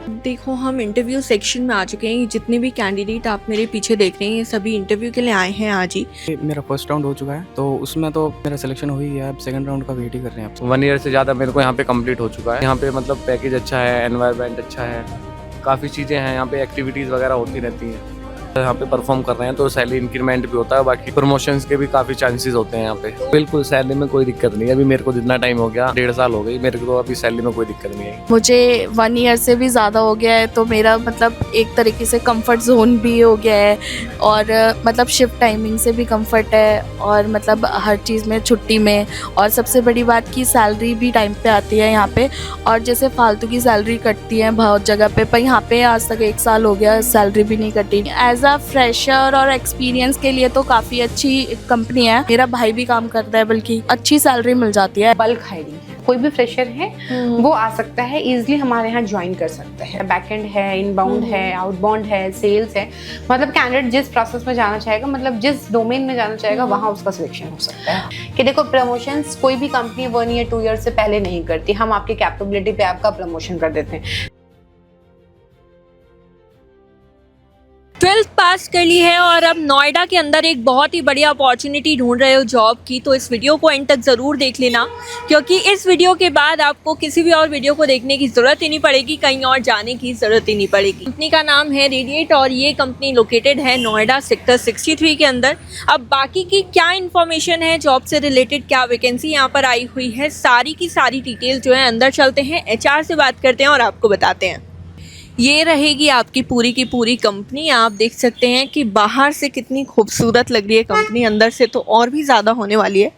देखो, हम interview section में आ चुके हैं। जितने भी कैंडिडेट आप मेरे पीछे देख रहे हैं, ये सभी इंटरव्यू के लिए आए हैं आज ही। मेरा फर्स्ट राउंड हो चुका है, तो उसमें तो मेरा सिलेक्शन हो ही गया। अब सेकंड राउंड का वेट ही कर रहे हैं। आप 1 ईयर से ज़्यादा मेरे को यहाँ पे कंप्लीट हो चुका है। यहाँ पे मतलब पैकेज अच्छा है, एनवायरनमेंट अच्छा है, काफ़ी चीज़ें हैं यहाँ पे, एक्टिविटीज़ वगैरह होती रहती हैं। यहाँ पे परफॉर्म कर रहे हैं तो सैलरी इंक्रीमेंट भी होता है, बाकी प्रमोशंस के भी काफ़ी चांसेस होते हैं यहाँ पे। बिल्कुल सैलरी में कोई दिक्कत नहीं है। अभी मेरे को जितना टाइम हो गया, 1.5 साल हो गई मेरे को, तो अभी सैलरी में कोई दिक्कत नहीं है। मुझे 1 ईयर से भी ज़्यादा हो गया है, तो मेरा मतलब एक तरीके से कंफर्ट जोन भी हो गया है, और मतलब शिफ्ट टाइमिंग से भी कंफर्ट है, और मतलब हर चीज़ में, छुट्टी में, और सबसे बड़ी बात की सैलरी भी टाइम पे आती है यहाँ पे। और जैसे फालतू की सैलरी कटती है बहुत जगह पे, पर यहाँ पे आज तक 1 साल हो गया सैलरी भी नहीं कटी। एज अ फ्रेशर और एक्सपीरियंस के लिए तो काफ़ी अच्छी कंपनी है। मेरा भाई भी काम करता है, बल्कि अच्छी सैलरी मिल जाती है। बल्क हायरिंग है, कोई भी फ्रेशर है वो आ सकता है, इजीली हमारे यहाँ ज्वाइन कर सकता है। बैकएंड है, इनबाउंड है, आउटबाउंड है, सेल्स है। मतलब कैंडिडेट जिस प्रोसेस में जाना चाहेगा, मतलब जिस डोमेन में जाना चाहेगा, वहाँ उसका सिलेक्शन हो सकता है। कि देखो, प्रमोशंस कोई भी कंपनी 1 ईयर 2 ईयर से पहले नहीं करती। हम आपकी कैपेबिलिटी पे आपका प्रमोशन कर देते हैं। 12th पास कर ली है और अब नोएडा के अंदर एक बहुत ही बढ़िया अपॉर्चुनिटी ढूंढ रहे हो जॉब की, तो इस वीडियो को एंड तक ज़रूर देख लेना, क्योंकि इस वीडियो के बाद आपको किसी भी और वीडियो को देखने की ज़रूरत ही नहीं पड़ेगी, कहीं और जाने की ज़रूरत ही नहीं पड़ेगी। कंपनी का नाम है रेडिएट और ये कंपनी लोकेटेड है नोएडा सेक्टर 63 के अंदर। अब बाकी की क्या इन्फॉर्मेशन है, जॉब से रिलेटेड क्या वैकेंसी यहाँ पर आई हुई है, सारी की सारी डिटेल जो है, अंदर चलते हैं, HR से बात करते हैं और आपको बताते हैं। ये रहेगी आपकी पूरी की पूरी कंपनी। आप देख सकते हैं कि बाहर से कितनी खूबसूरत लग रही है कंपनी, अंदर से तो और भी ज़्यादा होने वाली है।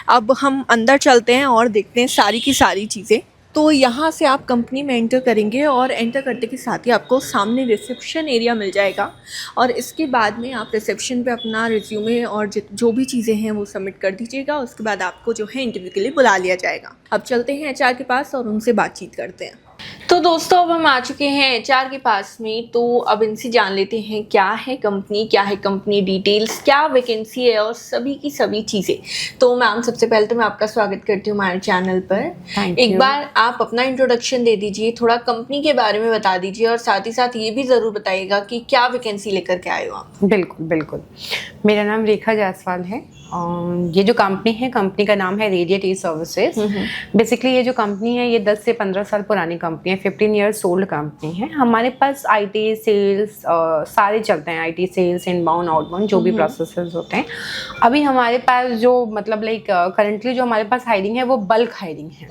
अब हम अंदर चलते हैं और देखते हैं सारी की सारी चीज़ें। तो यहाँ से आप कंपनी में एंटर करेंगे और एंटर करते के साथ ही आपको सामने रिसेप्शन एरिया मिल जाएगा, और इसके बाद में आप रिसेप्शन पे अपना रिज्यूमे और जो भी चीज़ें हैं वो सबमिट कर दीजिएगा। उसके बाद आपको जो है इंटरव्यू के लिए बुला लिया जाएगा। अब चलते हैं HR के पास और उनसे बातचीत करते हैं। तो दोस्तों, अब हम आ चुके हैं HR के पास में, तो अब इनसे जान लेते हैं क्या है कंपनी डिटेल्स, क्या वैकेंसी है और सभी की सभी चीज़ें। तो मैम, सबसे पहले तो मैं आपका स्वागत करती हूँ हमारे चैनल पर। एक बार आप अपना इंट्रोडक्शन दे दीजिए, थोड़ा कंपनी के बारे में बता दीजिए, और साथ ही साथ ये भी ज़रूर बताइएगा कि क्या वैकेंसी लेकर के आए हो आप। बिल्कुल बिल्कुल। मेरा नाम रेखा जायसवाल है। ये जो कंपनी है, कंपनी का नाम है रेडिएट ई-सर्विसेज। बेसिकली ये जो कंपनी है, ये 10 से 15 साल पुरानी कंपनी है, 15 ईयर्स ओल्ड कंपनी है। हमारे पास IT सेल्स सारे चलते हैं, IT सेल्स, इनबाउंड आउटबाउंड, जो भी प्रोसेसेस होते हैं। अभी हमारे पास जो मतलब करंटली जो हमारे पास हायरिंग है, वो बल्क हायरिंग है।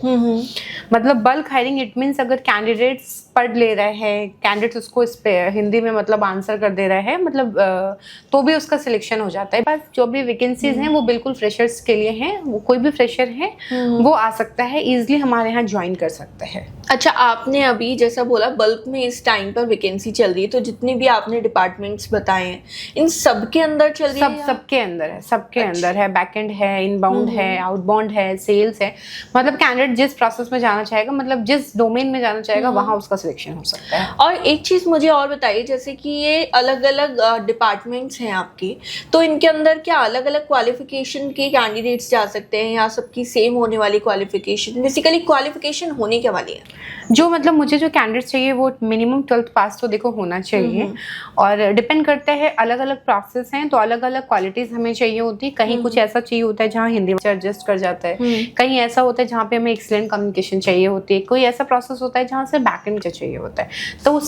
मतलब बल्क हायरिंग इट मीन्स अगर कैंडिडेट्स पढ़ ले रहे हैं, कैंडिडेट्स उसको इस पे हिंदी में मतलब आंसर कर दे रहे हैं, मतलब तो भी उसका सिलेक्शन हो जाता है। बस जो भी वैकेंसीज हैं वो बिल्कुल फ्रेशर्स के लिए हैं। वो कोई भी फ्रेशर है वो आ सकता है, इजीली हमारे यहाँ ज्वाइन कर सकता है। अच्छा, आपने अभी जैसा बोला बल्क में इस टाइम पर वैकेंसी चल रही है, तो जितने भी आपने डिपार्टमेंट्स बताए हैं, इन सब के अंदर चल रही है? सबके अंदर है, सबके अंदर है। बैकएंड है, इनबाउंड है, आउटबाउंड है, सेल्स है। मतलब कैंडिडेट जिस प्रोसेस में जाना चाहेगा, मतलब जिस डोमेन में जाना चाहेगा, वहाँ उसका सिलेक्शन हो सकता है। और एक चीज़ मुझे और बताइए, जैसे कि ये अलग अलग डिपार्टमेंट्स हैं आपकी, तो इनके अंदर क्या अलग अलग क्वालिफिकेशन के कैंडिडेट्स जा सकते हैं, या सबकी सेम होने वाली क्वालिफिकेशन? बेसिकली क्वालिफिकेशन होने क्या वाली है? जो मतलब मुझे जो कैंडिडेट्स चाहिए वो मिनिमम 12th पास तो देखो होना चाहिए, और डिपेंड करता है, अलग अलग प्रोसेस हैं तो अलग अलग क्वालिटीज हमें चाहिए होती है। कहीं कुछ ऐसा चाहिए होता है जहाँ हिंदी में एडजस्ट कर जाता है, कहीं ऐसा होता है जहाँ पे हमें एक्सीलेंट कम्युनिकेशन चाहिए होती है, कोई ऐसा प्रोसेस होता है जहाँ से बैकएंड का चाहिए होता है। तो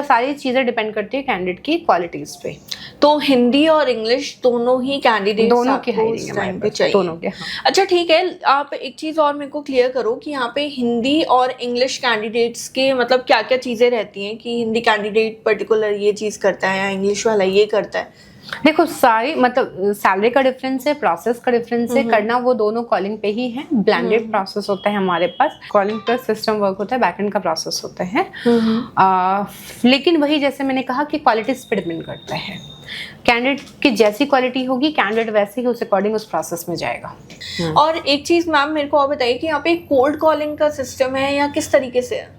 सारी चीज़ें डिपेंड करती है कैंडिडेट की क्वालिटीज पे। तो हिंदी और इंग्लिश दोनों ही कैंडिडेट दोनों की हायरिंग पे चाहिए, दोनों के। अच्छा ठीक है, आप एक चीज़ और मेरे को क्लियर करो कि यहाँ पे हिंदी और इंग्लिश कैंडिडेट्स के मतलब क्या क्या चीज़ें रहती हैं, कि हिंदी कैंडिडेट पर्टिकुलर ये चीज़ करता है या इंग्लिश वाला ये करता है? देखो, सारी मतलब सैलरी का डिफरेंस है, प्रोसेस का डिफरेंस है, करना वो दोनों कॉलिंग पे ही है। ब्लेंडेड प्रोसेस होता है हमारे पास, कॉलिंग प्लस सिस्टम वर्क होता है, बैकएंड का प्रोसेस होता है। लेकिन वही जैसे मैंने कहा कि क्वालिटीज पे डिपेंड करता है। कैंडिडेट की जैसी क्वालिटी होगी, कैंडिडेट वैसे ही उस अकॉर्डिंग उस प्रोसेस में जाएगा। और एक चीज़ मैम मेरे को और बताइए कि यहाँ पे कोल्ड कॉलिंग का सिस्टम है या किस तरीके से है?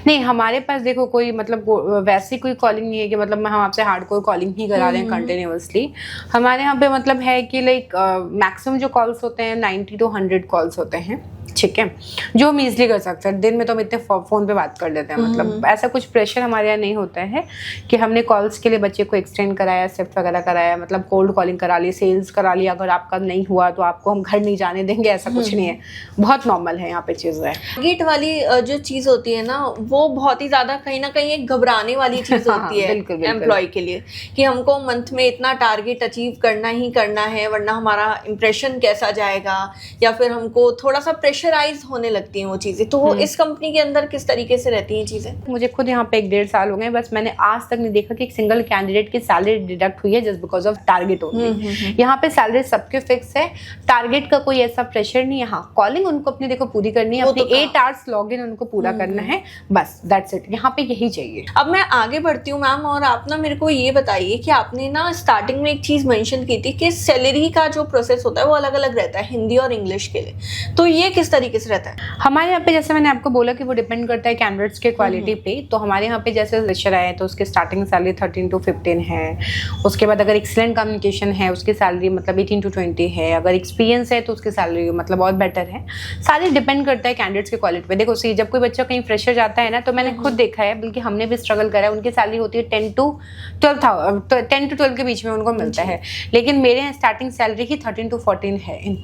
नहीं, हमारे पास देखो कोई मतलब वैसी कोई कॉलिंग नहीं है कि मतलब हम आपसे हार्डकोर कॉलिंग ही करा रहे हैं कंटिन्यूअसली। हमारे यहाँ पे मतलब है कि मैक्सिमम जो कॉल्स होते हैं 90 to 100 कॉल्स होते हैं। ठीक है, जो हम ईजिली कर सकते हैं। दिन में तो हम इतने फ़ोन पे बात कर लेते हैं, मतलब ऐसा कुछ प्रेशर हमारे यहाँ नहीं होता है कि हमने कॉल्स के लिए बच्चे को एक्सटेंड कराया, शिफ्ट वगैरह कराया, मतलब कोल्ड कॉलिंग करा ली, सेल्स करा ली, अगर आपका नहीं हुआ तो आपको हम घर नहीं जाने देंगे, ऐसा कुछ नहीं है। बहुत नॉर्मल है यहाँ पे चीज़ें। टारगेट वाली जो चीज़ होती है ना, वो बहुत ही ज़्यादा कहीं ना कहीं एक घबराने वाली चीज़ होती है बिल्कुल, बिल्कुल। एम्प्लॉय के लिए, कि हमको मंथ में इतना टारगेट अचीव करना ही करना है, वरना हमारा इंप्रेशन कैसा जाएगा, या फिर हमको थोड़ा सा प्रेशराइज होने लगती हैं वो चीज़ें। तो इस कंपनी के अंदर किस तरीके से रहती हैं चीज़ें? मुझे खुद यहाँ पे 1.5 साल हो गए, बस मैंने आज तक नहीं देखा कि एक सिंगल कैंडिडेट की सैलरी डिडक्ट हुई है just because of target only. यहाँ पे सैलरी सबके फिक्स है, टारगेट का कोई ऐसा प्रेशर नहीं है। हाँ, कॉलिंग उनको अपनी देखो पूरी करनी है, अपनी 8 आवर्स लॉगिन उनको पूरा करना है, बस दैट्स इट। यहाँ पे यही चाहिए। अब मैं आगे बढ़ती हूँ मैम, और आप ना मेरे को ये बताइए कि आपने ना स्टार्टिंग में एक चीज़ मेंशन की थी कि सैलरी का जो प्रोसेस होता है वो अलग अलग रहता है हिंदी और इंग्लिश के लिए, तो ये किस तरीके से रहता है? हमारे यहाँ पे जैसे मैंने आपको बोला कि वो डिपेंड करता है कैंडिडेट्स के क्वालिटी पे। तो हमारे यहाँ पे जैसे लेक्चर आए तो उसकी स्टार्टिंग सैलरी 13 to 15 है। उसके बाद अगर एक्सीलेंट कम्युनिकेशन है उसकी सैलरी मतलब 18 to 20 है। अगर एक्सपीरियंस है तो उसकी सैलरी मतलब और बेटर है। सारे डिपेंड करता है कैंडिडेट्स के क्वालिटी पे। देखो सी, जब कोई बच्चा कहीं फ्रेशर जाता है ना, तो मैंने खुद देखा है, बल्कि हमने भी स्ट्रगल करा है, उनकी सैलरी होती है 10 to 12 के बीच में उनको मिलता है। लेकिन मेरे यहाँ स्टार्टिंग सैलरी ही 13 to 14 है,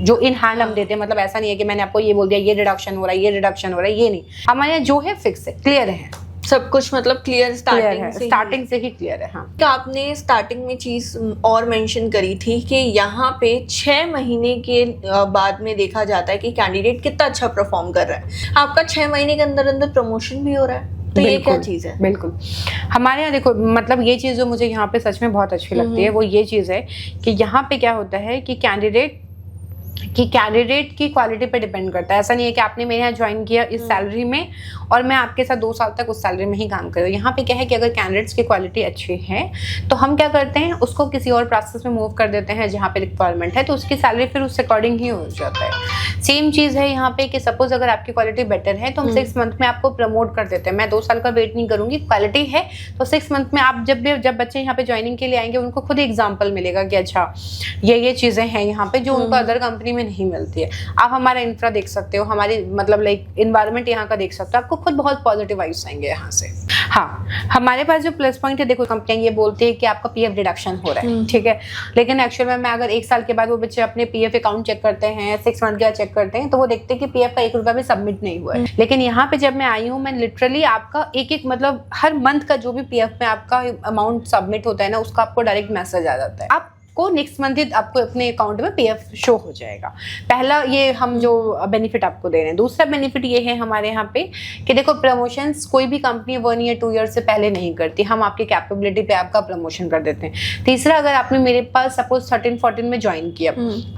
जो इन हैंड हम देते हैं। मतलब ऐसा नहीं है कि मैंने आपको ये बोल दिया ये रिडक्शन हो रहा है, ये रिडक्शन हो रहा है, ये नहीं। हमारे यहाँ जो है फिक्स है, क्लियर है सब कुछ, मतलब क्लियर स्टार्टिंग से ही क्लियर है। हाँ, तो आपने स्टार्टिंग में चीज़ और मेंशन करी थी कि यहाँ पे 6 महीने के बाद में देखा जाता है कि कैंडिडेट कितना अच्छा परफॉर्म कर रहा है। आपका 6 महीने के अंदर अंदर प्रमोशन भी हो रहा है, तो ये क्या चीज़ है? बिल्कुल, हमारे यहाँ देखो, मतलब ये चीज़ जो मुझे यहाँ पे सच में बहुत अच्छी लगती है वो ये चीज़ है कि यहाँ पे क्या होता है कि कैंडिडेट की क्वालिटी पे डिपेंड करता है। ऐसा नहीं है कि आपने मेरे यहाँ ज्वाइन किया इस सैलरी में और मैं आपके साथ 2 साल तक उस सैलरी में ही काम करूँ। यहाँ पे क्या है कि अगर कैंडिडेट्स की क्वालिटी अच्छी है तो हम क्या करते हैं, उसको किसी और प्रोसेस में मूव कर देते हैं जहाँ पे रिक्वायरमेंट है, तो उसकी सैलरी फिर उस अकॉर्डिंग ही हो जाता है। सेम चीज़ है यहाँ पे कि सपोज अगर आपकी क्वालिटी बेटर है तो हम 6 मंथ में आपको प्रमोट कर देते हैं। मैं 2 साल का वेट नहीं करूँगी, क्वालिटी है तो 6 मंथ में आप जब बच्चे यहाँ पे ज्वाइनिंग के लिए आएंगे उनको खुद एग्जाम्पल मिलेगा कि अच्छा ये चीज़ें हैं यहाँ पे जो उनको अदर कंपनी में नहीं मिलती है। आप हमारा इंफ्रा देख सकते हो, हमारी मतलब लाइक इन्वायरमेंट यहाँ का देख सकते हो, आपको खुद बहुत पॉजिटिव वाइब्स आएंगे यहाँ से। हाँ, हमारे पास जो प्लस पॉइंट है, देखो कंपनियां ये बोलती है कि आपका पीएफ डिडक्शन हो रहा है, ठीक है, लेकिन एक्चुअल में मैं अगर 1 साल के बाद वो बच्चे अपने पीएफ अकाउंट चेक करते हैं, 6 मंथ का चेक करते हैं, तो वो देखते हैं कि पीएफ का 1 रुपया भी सबमिट नहीं हुआ है। लेकिन यहाँ पे जब मैं आई हूँ, मैं लिटरली आपका एक मतलब हर मंथ का जो भी पीएफ में आपका अमाउंट सबमिट होता है ना, उसका आपको डायरेक्ट मैसेज आ जाता है। आपको नेक्स्ट मंथ ही आपको अपने अकाउंट में पीएफ शो हो जाएगा। पहला ये हम जो बेनिफिट आपको दे रहे हैं। दूसरा बेनिफिट ये है हमारे यहाँ पे कि देखो प्रमोशंस कोई भी कंपनी 1 ईयर 2 ईयर से पहले नहीं करती, हम आपकी कैपेबिलिटी पे आपका प्रमोशन कर देते हैं। तीसरा, अगर आपने मेरे पास सपोज 13-14 में ज्वाइन किया,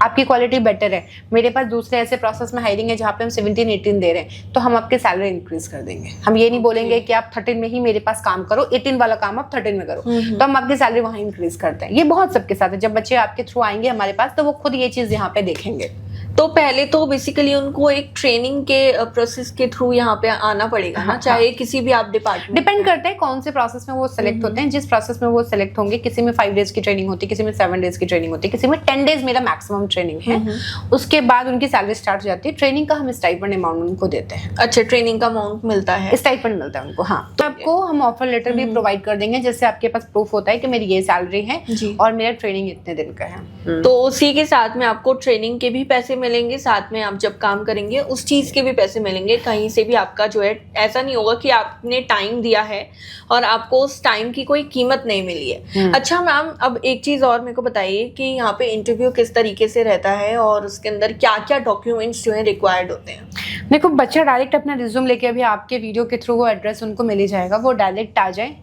आपकी क्वालिटी बेटर है, मेरे पास दूसरे ऐसे प्रोसेस में हायरिंग है जहाँ पे हम 17-18 दे रहे हैं, तो हम आपके सैलरी इंक्रीज कर देंगे। हम ये नहीं बोलेंगे कि आप 13 में ही मेरे पास काम करो, 18 वाला काम आप 13 में करो, तो हम आपकी सैलरी वहाँ इंक्रीज करते हैं। ये बहुत सबके साथ है। जब बच्चे आपके थ्रू आएंगे हमारे पास तो वो खुद ये चीज यहाँ पे देखेंगे। तो पहले तो बेसिकली उनको एक ट्रेनिंग के प्रोसेस के थ्रू यहाँ पे आना पड़ेगा ना, चाहे किसी भी आप डिपार्टमेंट, डिपेंड करता है कौन से प्रोसेस में वो सेलेक्ट होते हैं। जिस प्रोसेस में वो सेलेक्ट होंगे, किसी में 5 डेज की ट्रेनिंग होती है, किसी में 7 डेज की ट्रेनिंग होती है, किसी में 10 डेज मेरा मैक्सिमम ट्रेनिंग है। उसके बाद उनकी सैलरी स्टार्ट हो जाती है। ट्रेनिंग का हम स्टाइपेंड अमाउंट उनको देते हैं। अच्छा, ट्रेनिंग का अमाउंट मिलता है, स्टाइपेंड मिलता है उनको। हाँ, तो आपको हम ऑफर लेटर भी प्रोवाइड कर देंगे जिससे आपके पास प्रूफ होता है कि मेरी ये सैलरी है और मेरा ट्रेनिंग इतने दिन का है। तो उसी के साथ में आपको ट्रेनिंग के भी पैसे मिलेंगे, साथ में आप जब काम करेंगे उस चीज के भी पैसे मिलेंगे। कहीं से भी आपका जो है ऐसा नहीं होगा कि आपने टाइम दिया है और आपको उस टाइम की कोई कीमत नहीं मिली है। अच्छा मैम, अब एक चीज और मेरे को बताइए कि यहाँ पे इंटरव्यू किस तरीके से रहता है और उसके अंदर क्या क्या डॉक्यूमेंट्स जो है रिक्वायर्ड होते हैं? देखो, बच्चा डायरेक्ट अपना रिज्यूम लेके, अभी आपके वीडियो के थ्रू वो एड्रेस उनको मिल ही जाएगा, वो डायरेक्ट आ जाए,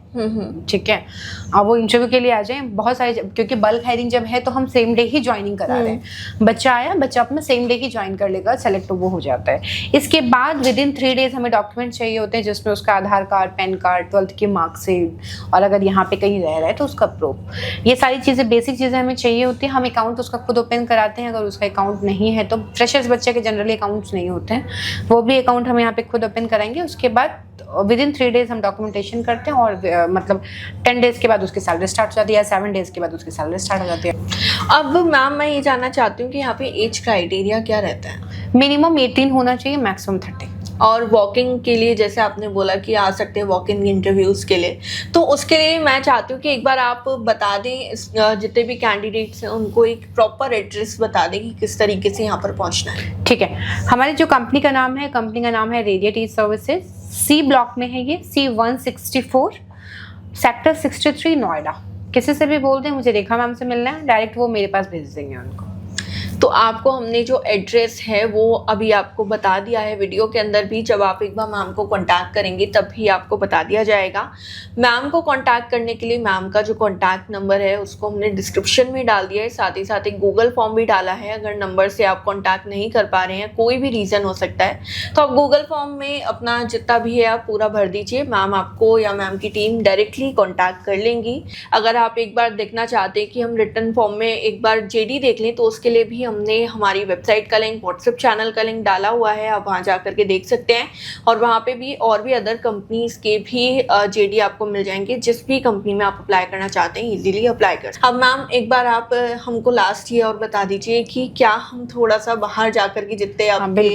ठीक है, अब वो इंटरव्यू के लिए आ जाए। बहुत सारे, क्योंकि बल्क हायरिंग जब है तो हम सेम डे ही ज्वाइनिंग करा रहे हैं। बच्चा आया, बच्चा अपना सेम डे ही ज्वाइन कर लेगा, सेलेक्ट वो हो जाता है। इसके बाद विदिन 3 डेज हमें डॉक्यूमेंट चाहिए होते हैं जिसमें उसका आधार कार्ड, पैन कार्ड, 12th की मार्कशीट और अगर यहाँ पे कहीं रह रहा है तो उसका प्रूफ। ये सारी चीज़ें, बेसिक चीज़ें हमें चाहिए होती है। हम अकाउंट उसका खुद ओपन कराते हैं। अगर उसका अकाउंट नहीं है तो फ्रेशर्स बच्चे के जनरली अकाउंट्स नहीं होते हैं, वो भी अकाउंट हम यहाँ पे खुद ओपन कराएंगे। उसके बाद विदिन 3 डेज हम डॉक्यूमेंटेशन करते हैं और मतलब 10 डेज के बाद उसकी सैलरी स्टार्ट हो जाती है या 7 डेज के बाद उसकी सैलरी स्टार्ट हो जाती है। अब मैम मैं ये जानना चाहती हूँ कि यहाँ पे एज क्राइटेरिया क्या रहता है, मिनिमम 18 होना चाहिए, मैक्सिमम 30। और वॉकिंग के लिए जैसे आपने बोला कि आ सकते हैं वॉकिंग इंटरव्यूज़ के लिए, तो उसके लिए मैं चाहती हूँ कि एक बार आप बता दें जितने भी कैंडिडेट्स हैं उनको एक प्रॉपर एड्रेस बता दें कि किस तरीके से यहाँ पर पहुँचना है। ठीक है, हमारी जो कंपनी का नाम है रेडिएट ई सर्विसेज। सी ब्लॉक में है ये, C164 सेक्टर 63 नोएडा। किसी से भी बोल दें मुझे रेखा मैम से मिलना है, डायरेक्ट वो मेरे पास भेज देंगे उनको। तो आपको हमने जो एड्रेस है वो अभी आपको बता दिया है वीडियो के अंदर भी, जब आप एक बार मैम को कांटेक्ट करेंगे तब भी आपको बता दिया जाएगा। मैम को कांटेक्ट करने के लिए मैम का जो कांटेक्ट नंबर है उसको हमने डिस्क्रिप्शन में डाल दिया है, साथ ही साथ एक गूगल फॉर्म भी डाला है। अगर नंबर से आप कांटेक्ट नहीं कर पा रहे हैं, कोई भी रीज़न हो सकता है, तो आप गूगल फॉर्म में अपना जितना भी है आप पूरा भर दीजिए। मैम आपको या मैम की टीम डायरेक्टली कॉन्टैक्ट कर लेंगी। अगर आप एक बार देखना चाहते हैं कि हम रिटर्न फॉर्म में एक बार JD देख लें, तो उसके लिए भी हमने हमारी वेबसाइट का लिंक, व्हाट्सएप चैनल का लिंक डाला हुआ है, आप वहाँ जा करके देख सकते हैं। और वहाँ पे भी और भी अदर कंपनीज के भी JD आपको मिल जाएंगे। जिस भी कंपनी में आप अप्लाई करना चाहते हैं इजीली अप्लाई कर। अब मैम एक बार आप हमको लास्ट ये और बता दीजिए कि क्या हम थोड़ा सा बाहर जा करके जितने आपके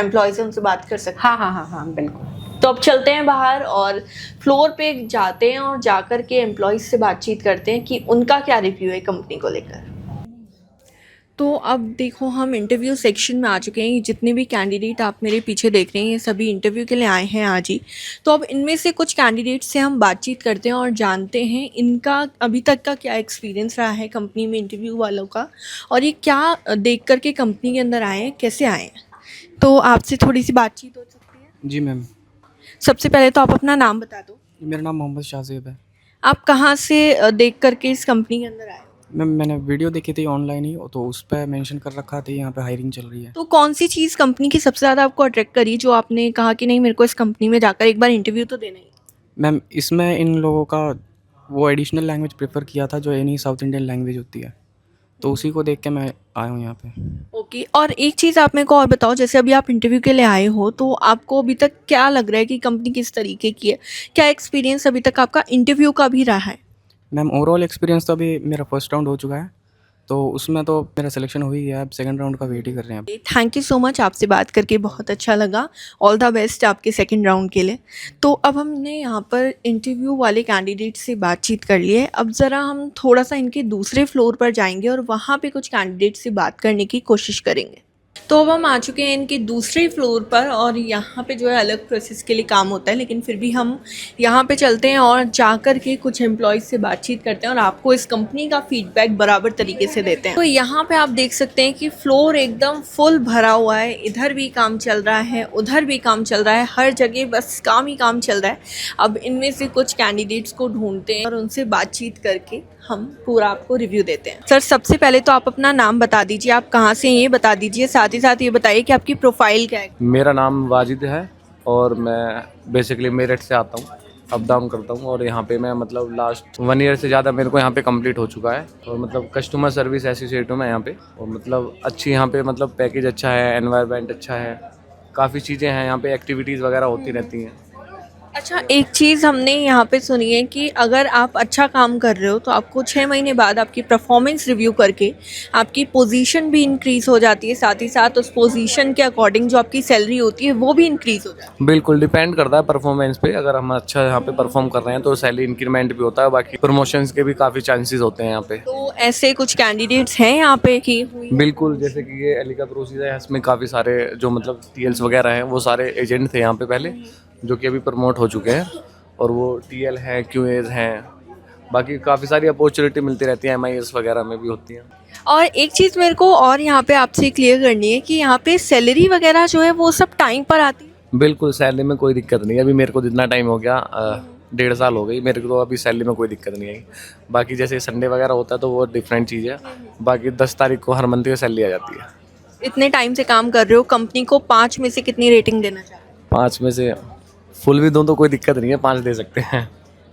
एम्प्लॉयज हैं उनसे बात कर सकते हैं? हाँ बिल्कुल। तो अब चलते हैं बाहर और फ्लोर पे जाते हैं और जाकर के एम्प्लॉयज से बातचीत करते हैं कि उनका क्या रिव्यू है कंपनी को लेकर। तो अब देखो हम इंटरव्यू सेक्शन में आ चुके हैं। जितने भी कैंडिडेट आप मेरे पीछे देख रहे हैं ये सभी इंटरव्यू के लिए आए हैं आज ही। तो अब इनमें से कुछ कैंडिडेट से हम बातचीत करते हैं और जानते हैं इनका अभी तक का क्या एक्सपीरियंस रहा है कंपनी में इंटरव्यू वालों का, और ये क्या देख कर के कंपनी के अंदर आए हैं, कैसे आए हैं। तो आपसे थोड़ी सी बातचीत हो सकती है? जी मैम। सबसे पहले तो आप अपना नाम बता दो। मेरा नाम मोहम्मद शाहजेब है। आप कहाँ से देख करके इस कंपनी के अंदर आए? मैम मैंने वीडियो देखी थी ऑनलाइन ही, तो उस पर मेंशन कर रखा था यहाँ पे हायरिंग चल रही है। तो कौन सी चीज़ कंपनी की सबसे ज़्यादा आपको अट्रैक्ट करी जो आपने कहा कि नहीं मेरे को इस कंपनी में जाकर एक बार इंटरव्यू तो देना ही? मैम इसमें इन लोगों का वो एडिशनल लैंग्वेज प्रेफर किया था जो एनी साउथ इंडियन लैंग्वेज होती है, तो उसी को देख के मैं आया हूँ यहाँ पे। ओके, और एक चीज़ आप मेरे को और बताओ, जैसे अभी आप इंटरव्यू के लिए आए हो तो आपको अभी तक क्या लग रहा है कि कंपनी किस तरीके की है? क्या एक्सपीरियंस अभी तक आपका इंटरव्यू का भी रहा है? मैम ओवरऑल एक्सपीरियंस तो अभी मेरा फर्स्ट राउंड हो चुका है, तो उसमें तो मेरा सिलेक्शन हो ही गया है। अब सेकंड राउंड का वेट ही कर रहे हैं। थैंक यू सो मच, आपसे बात करके बहुत अच्छा लगा। ऑल द बेस्ट आपके सेकंड राउंड के लिए। तो अब हमने यहाँ पर इंटरव्यू वाले कैंडिडेट से बातचीत कर ली है। अब ज़रा हम थोड़ा सा इनके दूसरे फ्लोर पर जाएंगे और वहाँ पे कुछ कैंडिडेट से बात करने की कोशिश करेंगे। तो अब हम आ चुके हैं इनके दूसरे फ्लोर पर, और यहाँ पे जो है अलग प्रोसेस के लिए काम होता है, लेकिन फिर भी हम यहाँ पे चलते हैं और जाकर के कुछ एम्प्लॉयज़ से बातचीत करते हैं और आपको इस कंपनी का फीडबैक बराबर तरीके से देते हैं। तो यहाँ पे आप देख सकते हैं कि फ्लोर एकदम फुल भरा हुआ है। इधर भी काम चल रहा है, उधर भी काम चल रहा है, हर जगह बस काम ही काम चल रहा है। अब इनमें से कुछ कैंडिडेट्स को ढूंढते हैं और उनसे बातचीत करके हम पूरा आपको रिव्यू देते हैं। सर सबसे पहले तो आप अपना नाम बता दीजिए, आप कहाँ से हैं ये बता दीजिए, साथ ही साथ ये बताइए कि आपकी प्रोफाइल क्या है। मेरा नाम वाजिद है और मैं बेसिकली मेरठ से आता हूँ, अप डाउन करता हूँ। और यहाँ पे मैं मतलब लास्ट 1 ईयर से ज़्यादा मेरे को यहाँ पे कंप्लीट हो चुका है। और मतलब कस्टमर सर्विस एसोसिएट हूँ मैं यहाँ पे। और मतलब अच्छी यहाँ पे मतलब पैकेज अच्छा है, एनवायरनमेंट अच्छा है, काफ़ी चीज़ें हैं यहाँ पे, एक्टिविटीज़ वगैरह होती रहती हैं। अच्छा, एक चीज़ हमने यहाँ पे सुनी है कि अगर आप अच्छा काम कर रहे हो तो आपको 6 महीने बाद आपकी परफॉर्मेंस रिव्यू करके आपकी पोजीशन भी इंक्रीज़ हो जाती है, साथ ही साथ उस पोजीशन के अकॉर्डिंग जो आपकी सैलरी होती है वो भी इंक्रीज़ हो जाती है। बिल्कुल डिपेंड करता है परफॉर्मेंस पे। अगर हम अच्छा यहाँ पे परफॉर्म कर रहे हैं तो सैलरी इंक्रीमेंट भी होता है, बाकी प्रमोशंस के भी काफ़ी चांसेस होते हैं यहाँ पे। तो ऐसे कुछ कैंडिडेट्स हैं यहाँ पे की हुई? बिल्कुल, जैसे कि ये एलिका प्रोसीजर है, इसमें काफ़ी सारे जो मतलब TLs वगैरह हैं वो सारे एजेंट थे यहाँ पे पहले, जो कि अभी प्रमोट हो चुके हैं। और वो TL हैं, QAs हैं, बाकी काफ़ी सारी अपॉर्चुनिटी मिलती रहती है, MIS वगैरह में भी होती हैं। और एक चीज़ मेरे को और यहाँ पे आपसे क्लियर करनी है कि यहाँ पे सैलरी वगैरह जो है वो सब टाइम पर आती है? बिल्कुल, सैलरी में कोई दिक्कत नहीं है। अभी मेरे को जितना टाइम हो गया 1.5 साल हो गई मेरे को, तो अभी सैलरी में कोई दिक्कत नहीं आई। बाकी जैसे संडे वगैरह होता है तो वो डिफरेंट चीज़ है। बाकी 10 तारीख को हर मंथ की सैलरी आ जाती है। इतने टाइम से काम कर रहे हो, कंपनी को 5 में से कितनी रेटिंग देना चाहते हो? 5 में से फुल भी दूँ तो कोई दिक्कत नहीं है, 5 दे सकते हैं।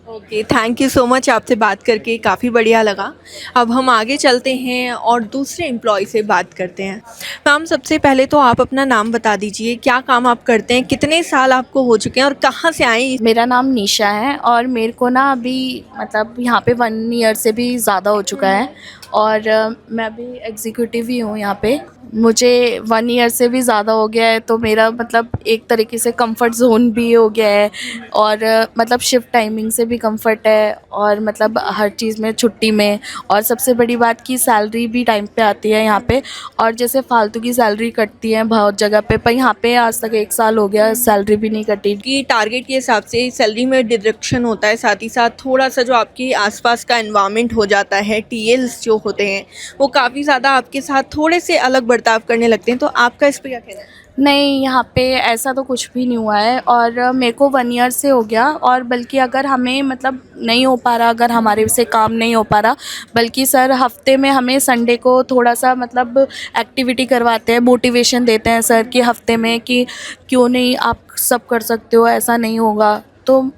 Okay, thank you so much, आपसे बात करके काफ़ी बढ़िया लगा। अब हम आगे चलते हैं और दूसरे एम्प्लॉय से बात करते हैं। मैम सबसे पहले तो आप अपना नाम बता दीजिए, क्या काम आप करते हैं, कितने साल आपको हो चुके हैं और कहाँ से आए? मेरा नाम निशा है और मेरे को ना अभी मतलब यहाँ पे 1 ईयर से भी ज़्यादा हो चुका है। और मैं भी एग्जीक्यूटिव ही हूँ यहाँ पे। मुझे 1 ईयर से भी ज़्यादा हो गया है, तो मेरा मतलब एक तरीके से कंफर्ट जोन भी हो गया है। और मतलब शिफ्ट टाइमिंग से भी कंफर्ट है, और मतलब हर चीज़ में, छुट्टी में। और सबसे बड़ी बात कि सैलरी भी टाइम पे आती है यहाँ पे। और जैसे फालतू की सैलरी कटती है बहुत जगह पे, पर यहाँ पे आज तक 1 साल हो गया सैलरी भी नहीं कटी। कि टारगेट के हिसाब से सैलरी में डिडक्शन होता है, साथ ही साथ थोड़ा सा जो आपके आसपास का एनवायरनमेंट हो जाता है, टीएल्स जो होते हैं वो काफ़ी ज़्यादा आपके साथ थोड़े से अलग बर्ताव करने लगते हैं। तो आपका इस पे क्या कहना है? नहीं, यहाँ पे ऐसा तो कुछ भी नहीं हुआ है। और मेरे को 1 ईयर से हो गया, और बल्कि अगर हमें मतलब नहीं हो पा रहा, अगर हमारे से काम नहीं हो पा रहा, बल्कि सर हफ्ते में हमें संडे को थोड़ा सा मतलब एक्टिविटी करवाते हैं, मोटिवेशन देते हैं सर कि हफ्ते में कि क्यों नहीं, आप सब कर सकते हो, ऐसा नहीं होगा। तो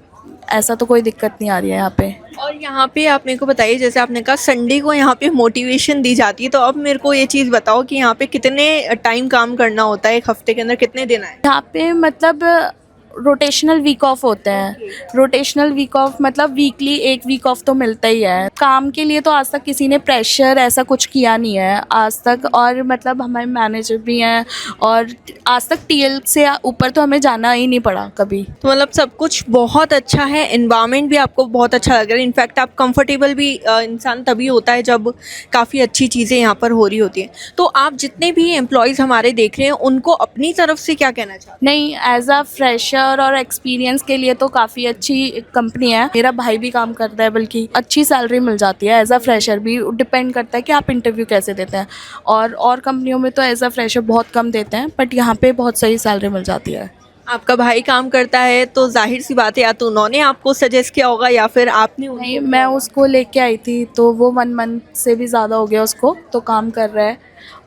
ऐसा तो कोई दिक्कत नहीं आ रही है यहाँ पे। और यहाँ पे आप मेरे को बताइए, जैसे आपने कहा संडे को यहाँ पे मोटिवेशन दी जाती है, तो अब मेरे को ये चीज़ बताओ कि यहाँ पे कितने टाइम काम करना होता है, एक हफ्ते के अंदर कितने दिन आए? यहाँ पे मतलब रोटेशनल वीक ऑफ होते हैं। रोटेशनल वीक ऑफ मतलब वीकली 1 वीक ऑफ तो मिलता ही है। काम के लिए तो आज तक किसी ने प्रेशर ऐसा कुछ किया नहीं है आज तक। और मतलब हमारे मैनेजर भी हैं, और आज तक टीएल से ऊपर तो हमें जाना ही नहीं पड़ा कभी। तो मतलब सब कुछ बहुत अच्छा है, एनवायरनमेंट भी आपको बहुत अच्छा लग रहा है। इनफैक्ट आप कंफर्टेबल भी इंसान तभी होता है जब काफ़ी अच्छी चीज़ें यहाँ पर हो रही होती हैं। तो आप जितने भी एम्प्लॉयज़ हमारे देख रहे हैं उनको अपनी तरफ से क्या कहना चाहते हैं? नहीं, एज अ फ्रेशर और एक्सपीरियंस के लिए तो काफ़ी अच्छी कंपनी है। मेरा भाई भी काम करता है, बल्कि अच्छी सैलरी मिल जाती है। एज अ फ्रेशर भी डिपेंड करता है कि आप इंटरव्यू कैसे देते हैं। और कंपनियों में तो एज अ फ्रेशर बहुत कम देते हैं, बट यहाँ पे बहुत सही सैलरी मिल जाती है। आपका भाई काम करता है तो जाहिर सी बात है, या तो उन्होंने आपको सजेस्ट किया होगा या फिर आपने उनको नहीं, मैं उसको लेके आई थी, तो वो 1 मंथ से भी ज़्यादा हो गया उसको, तो काम कर रहा है।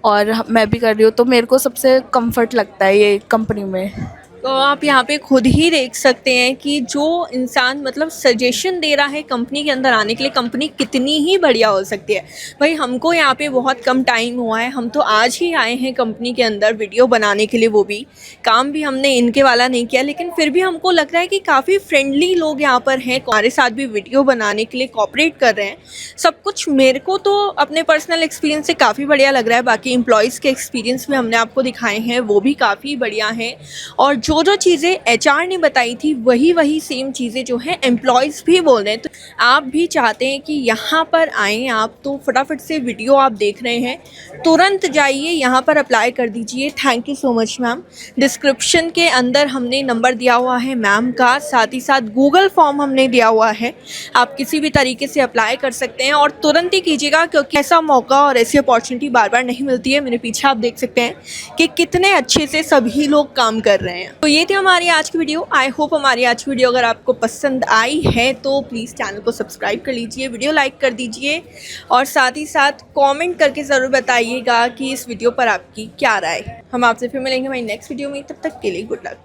और मैं भी कर रही हूँ, तो मेरे को सबसे कंफर्ट लगता है ये कंपनी में। तो आप यहाँ पे खुद ही देख सकते हैं कि जो इंसान मतलब सजेशन दे रहा है कंपनी के अंदर आने के लिए, कंपनी कितनी ही बढ़िया हो सकती है। भाई हमको यहाँ पे बहुत कम टाइम हुआ है, हम तो आज ही आए हैं कंपनी के अंदर वीडियो बनाने के लिए, वो भी काम भी हमने इनके वाला नहीं किया, लेकिन फिर भी हमको लग रहा है कि काफ़ी फ्रेंडली लोग यहाँ पर हैं, हमारे साथ भी वीडियो बनाने के लिए कोऑपरेट कर रहे हैं। सब कुछ मेरे को तो अपने पर्सनल एक्सपीरियंस से काफ़ी बढ़िया लग रहा है। बाकी एम्प्लॉयज़ के एक्सपीरियंस भी हमने आपको दिखाए हैं, वो भी काफ़ी बढ़िया हैं। और जो चीज़ें एचआर ने बताई थी वही सेम चीज़ें जो हैं एम्प्लॉयज़ भी बोल रहे हैं। तो आप भी चाहते हैं कि यहाँ पर आएँ आप, तो फटाफट से वीडियो आप देख रहे हैं, तुरंत जाइए यहाँ पर अप्लाई कर दीजिए। Thank you so much ma'am. Description के अंदर हमने नंबर दिया हुआ है मैम का, साथ ही साथ गूगल फॉर्म हमने दिया हुआ है, आप किसी भी तरीके से अप्लाई कर सकते हैं और तुरंत ही कीजिएगा, क्योंकि ऐसा मौका और ऐसी अपॉर्चुनिटी बार बार नहीं मिलती है। मेरे पीछे आप देख सकते हैं कि कितने अच्छे से सभी लोग काम कर रहे हैं। तो ये थी हमारी आज की वीडियो। आई होप हमारी आज की वीडियो अगर आपको पसंद आई है तो प्लीज़ चैनल को सब्सक्राइब कर लीजिए, वीडियो लाइक कर दीजिए, और साथ ही साथ कमेंट करके ज़रूर बताइएगा कि इस वीडियो पर आपकी क्या राय है। हम आपसे फिर मिलेंगे हमारी नेक्स्ट वीडियो में, तब तक के लिए गुड लक।